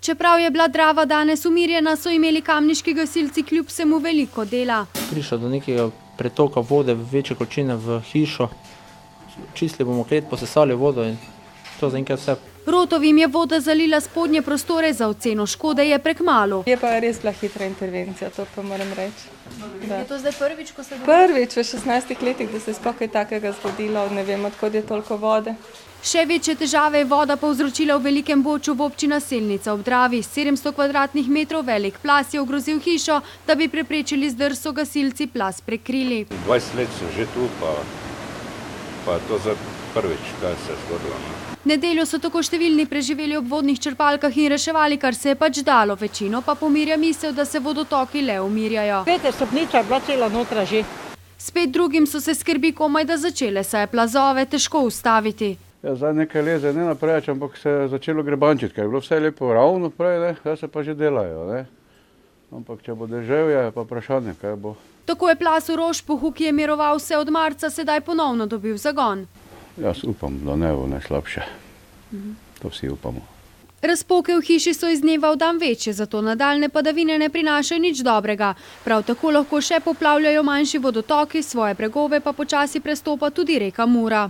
Čeprav je bila Drava danes umirjena, so imeli kamniški gasilci kljub vsemu veliko dela. Prišlo do nekega pretoka vode v večje količine v hišo. Čistili bomo klet, posesali vodo in to zaenkrat vse. Rotovim je voda zalila spodnje prostore, za oceno škode je prekmalu. Je pa res bila hitra intervencija, to pa moram reči. Je to zdaj prvič, ko se Prvič v 16 letih, da se je sploh kaj takega zgodilo, ne vem, odkot je toliko vode. Še večje težave je voda povzročila v Velikem Boču v občina Selnica ob Dravi. 700 kvadratnih metrov velik plaz je ogrozil hišo, da bi preprečili zdrs, so gasilci plaz prekrili. 20 let sem že tu, pa to za prvič, kaj se je zgodilo. Nedeljo so tako številni preživeli ob vodnih črpalkah in reševali, kar se je pač dalo. Večino pa pomirja misel, da se vodotoki le umirjajo. Spet stopnica je bila cela notra že. Spet drugim so se skrbi komaj da začele, saj je plazove težko ustaviti. Ja, zdaj nekaj leze, ne naprej, ampak se je začelo grebančiti, ker je bilo vse lepo ravno prej, ne, zdaj se pa že delajo, ne. Ampak če bo deževje, je pa vprašanje, kaj bo. Tako je plaz v Rožpuhu, ki je miroval vse od marca, sedaj ponovno dobil zagon. Jaz upam, da ne bo najslabše. To vsi upamo. Razpoke v hiši so iz dneva v dan večje, zato nadaljne padavine ne prinašajo nič dobrega. Prav tako lahko še poplavljajo manjši vodotoki, svoje bregove pa počasi prestopa tudi reka Mura.